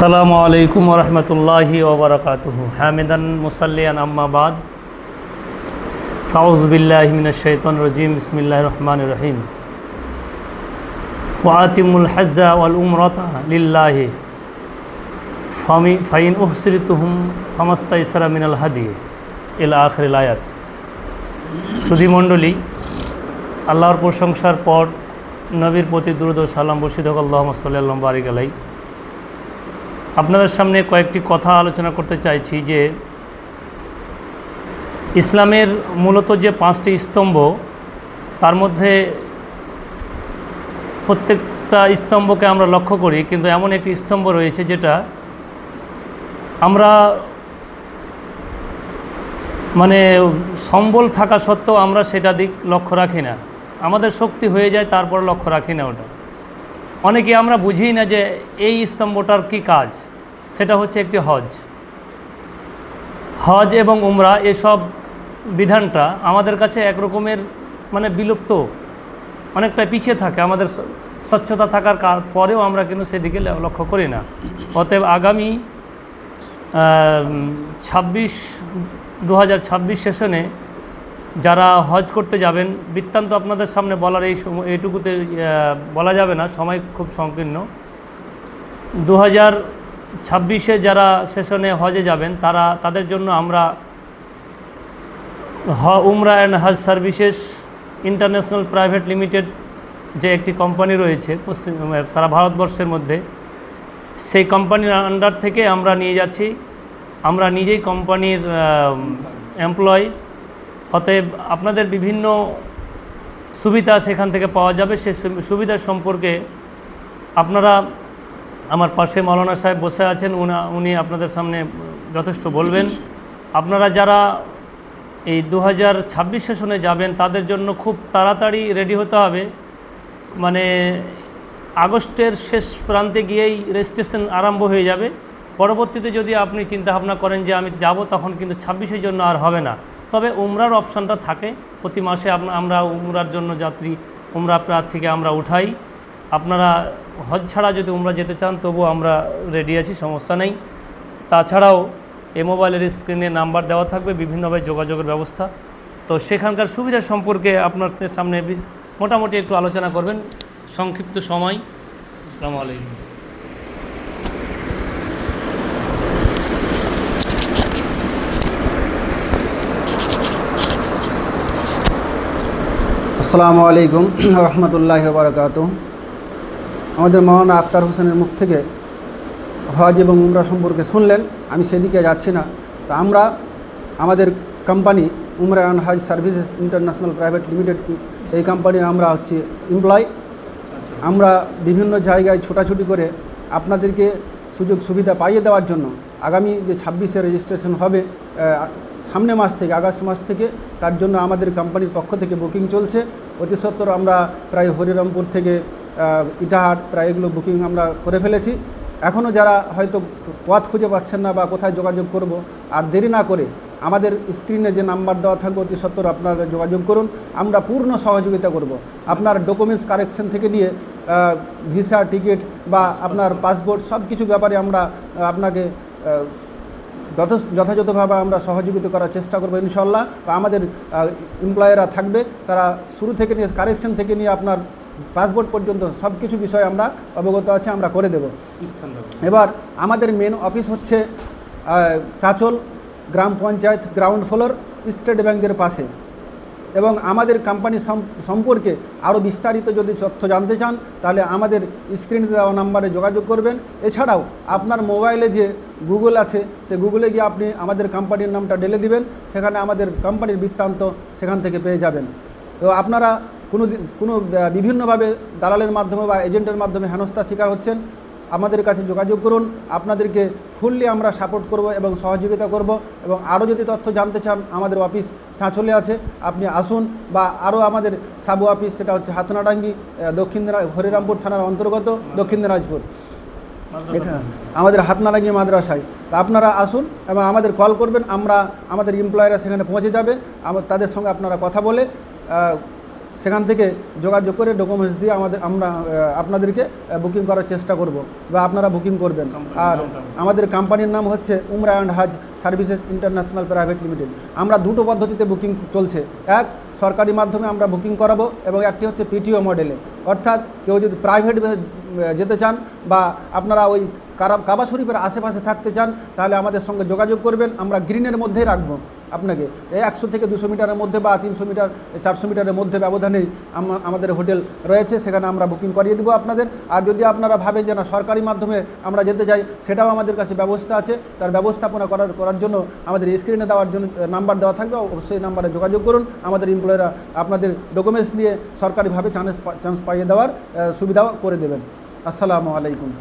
আসসালামু আলাইকুম ওয়া রাহমাতুল্লাহি ওয়া বারাকাতুহু। হামিদান মুসাল্লিয়ান আম্মা বাদ। ফাউযু বিল্লাহি মিনাশ শাইতানির রাজীম। বিসমিল্লাহির রহমানির রহিম। ওয়া আতিমুল হজ্জা ওয়াল উমরাতা লিল্লাহি ফাইন উহসিরতুহুম ফামাস্তাইসারা মিনাল হাদি ইলা আখিরিল আয়াত। সুধী মণ্ডলী, আল্লাহর প্রশংসার পর নবীর প্রতি দুরূদ ও সালাম বর্ষিত হোক। আল্লাহুম্মা সাল্লি আলা বারিক আলাইহি। আপনাদের সামনে কয়েকটি কথা আলোচনা করতে চাইছি যে ইসলামের মূলত যে 5টি স্তম্ভ, তার মধ্যে প্রত্যেকটা স্তম্ভকে আমরা লক্ষ্য করি, কিন্তু এমন একটি স্তম্ভ রয়েছে যেটা আমরা সম্বল থাকা সত্ত্বেও আমরা সেটা দিক লক্ষ্য রাখি না। আমাদের শক্তি হয়ে যায়, তারপর লক্ষ্য রাখি না ওটা। অনেকে আমরা বুঝি না যে এই স্তম্ভটার কি কাজ। সেটা হচ্ছে একটি হজ এবং উমরা। এসব বিধানটা আমাদের কাছে একরকমের বিলুপ্ত, অনেকটা পিছিয়ে থাকে। আমাদের স্বচ্ছতা থাকার পরেও আমরা কিন্তু সেদিকে লক্ষ্য করি না। অতএব আগামী 2026 সেশনে যারা হজ করতে যাবেন, বৃত্তান্ত আপনাদের সামনে বলার এইটুকুতে বলা যাবে না, সময় খুব সংকীর্ণ। 2026 যারা সেশনে হজে যাবেন তাদের জন্য আমরা Umrah and Hajj services international private limited যে একটি কোম্পানি রয়েছে সারা ভারতবর্ষের মধ্যে, সেই কোম্পানির আন্ডার থেকে আমরা নিয়ে যাচ্ছি। আমরা নিজেই কোম্পানির এমপ্লয়। অতএব আপনাদের বিভিন্ন সুবিধা সেখান থেকে পাওয়া যাবে। সেই সুবিধা সম্পর্কে আপনারা, আমার পাশে মাওলানা সাহেব বসে আছেন, উনি আপনাদের সামনে যথেষ্ট বলবেন। আপনারা যারা এই 2026 সেশনে যাবেন তাদের জন্য খুব তাড়াতাড়ি রেডি হতে হবে। আগস্টের শেষ প্রান্তে গিয়েই রেজিস্ট্রেশন আরম্ভ হয়ে যাবে। পরবর্তীতে যদি আপনি চিন্তাভাবনা করেন যে আমি যাব, তখন কিন্তু 26-এর জন্য আর হবে না। তবে উমরার অপশানটা থাকে। প্রতি মাসে আমরা উমরার জন্য উমরা প্রার্থীকে আমরা উঠাই। আপনারা হজ ছাড়া যদি উমরা যেতে চান, তবুও আমরা রেডি আছি, সমস্যা নেই। তাছাড়াও এই মোবাইলের স্ক্রিনে নাম্বার দেওয়া থাকবে, বিভিন্নভাবে যোগাযোগের ব্যবস্থা। তো সেখানকার সুবিধা সম্পর্কে আপনাদের সামনে মোটামুটি একটু আলোচনা করবেন সংক্ষিপ্ত সময়। আসসালামু আলাইকুম। আসসালামু আলাইকুম রহমতুল্লাহি ওয়া বারাকাতুহু। আমাদের মাওলানা আখতার হোসেনের মুখ থেকে হজ এবং উমরা সম্পর্কে শুনলেন। আমি সেদিকে যাচ্ছি না। তো আমরা আমাদের company Umrah and Hajj services international private limited, এই কোম্পানির আমরা এমপ্লয়। আমরা বিভিন্ন জায়গায় ছোটাছুটি করে আপনাদেরকে সুযোগ সুবিধা পাইয়ে দেওয়ার জন্য আগামী যে 26-এ রেজিস্ট্রেশন হবে সামনে মাস থেকে, আগস্ট মাস থেকে, তার জন্য আমাদের কোম্পানির পক্ষ থেকে বুকিং চলছে। অতি সত্বর আমরা প্রায় হরিরামপুর থেকে ইটাহাট প্রায় এগুলো বুকিং আমরা করে ফেলেছি। এখনও যারা হয়তো পথ খুঁজে পাচ্ছেন না বা কোথায় যোগাযোগ করব, আর দেরি না করে আমাদের স্ক্রিনে যে নাম্বার দেওয়া থাকবে অতি সত্বর আপনারা যোগাযোগ করুন। আমরা পূর্ণ সহযোগিতা করব। আপনার ডকুমেন্টস কারেকশন থেকে নিয়ে ভিসা, টিকিট বা আপনার পাসপোর্ট সব কিছু ব্যাপারে আমরা আপনাকে যথাযথভাবে আমরা সহযোগিতা করার চেষ্টা করবো ইনশাল্লাহ। আমাদের এমপ্লয়েরা থাকবে, তারা শুরু থেকে নিয়ে কারেকশন থেকে নিয়ে আপনার পাসপোর্ট পর্যন্ত সব কিছু বিষয়ে আমরা অবগত আছে, আমরা করে দেব। এবার আমাদের মেন অফিস হচ্ছে কাচল গ্রাম পঞ্চায়েত গ্রাউন্ড ফ্লোর, স্টেট ব্যাংকের পাশে। এবং আমাদের কোম্পানি সম্পর্কে আরও বিস্তারিত যদি তথ্য জানতে চান, তাহলে আমাদের স্ক্রিনে দেওয়া নাম্বারে যোগাযোগ করবেন। এছাড়াও আপনার মোবাইলে যে গুগল আছে, সে গুগলে গিয়ে আপনি আমাদের কোম্পানির নামটা ঢেলে দিবেন, সেখানে আমাদের কোম্পানির বৃত্তান্ত সেখান থেকে পেয়ে যাবেন। তো আপনারা কোনো বিভিন্নভাবে দালালের মাধ্যমে বা এজেন্টের মাধ্যমে হেনস্থার শিকার হচ্ছেন, আমাদের কাছে যোগাযোগ করুন। আপনাদেরকে ফুললি আমরা সাপোর্ট করব এবং সহযোগিতা করব। এবং আরও যদি তথ্য জানতে চান, আমাদের অফিস চাঁচলে আছে, আপনি আসুন। বা আরও আমাদের সাবু অফিস, সেটা হচ্ছে হাতনাডাঙ্গি, হরিরামপুর থানার অন্তর্গত, দক্ষিণ দিনাজপুর, আমাদের হাতনাডাঙ্গি মাদ্রাসায়। তা আপনারা আসুন এবং আমাদের কল করবেন। আমাদের এমপ্লয়াররা সেখানে পৌঁছে যাবে। তাদের সঙ্গে আপনারা কথা বলে সেখান থেকে যোগাযোগ করে ডকুমেন্টস দিয়ে আমরা আপনাদেরকে বুকিং করার চেষ্টা করব বা আপনারা বুকিং করবেন। আর আমাদের কোম্পানির নাম হচ্ছে উমরা অ্যান্ড হাজ সার্ভিসেস ইন্টারন্যাশনাল প্রাইভেট লিমিটেড। আমরা দুটো পদ্ধতিতে বুকিং চলছে, এক সরকারি মাধ্যমে আমরা বুকিং করাবো এবং একটি হচ্ছে পিটিও মডেলে, অর্থাৎ কেউ যদি প্রাইভেট যেতে চান বা আপনারা ওই কাবা শরীফের আশেপাশে থাকতে চান তাহলে আমাদের সঙ্গে যোগাযোগ করবেন। আমরা গ্রিনের মধ্যেই রাখবো আপনাকে, এই 100 থেকে 200 মিটারের মধ্যে বা 300 মিটার 400 মিটারের মধ্যে ব্যবধানেই আমাদের হোটেল রয়েছে, সেখানে আমরা বুকিং করিয়ে দেবো আপনাদের। আর যদি আপনারা ভাবেন যে না সরকারি মাধ্যমে আমরা যেতে চাই, সেটাও আমাদের কাছে ব্যবস্থা আছে। তার ব্যবস্থাপনা করার জন্য আমাদের স্ক্রিনে দেওয়ার জন্য নাম্বার দেওয়া থাকবে, অবশ্যই নাম্বারে যোগাযোগ করুন। আমাদের এমপ্লয়িরা আপনাদের ডকুমেন্টস নিয়ে সরকারিভাবে চান্স পাইয়ে দেওয়ার সুবিধাও করে দেবেন। আসসালামু আলাইকুম।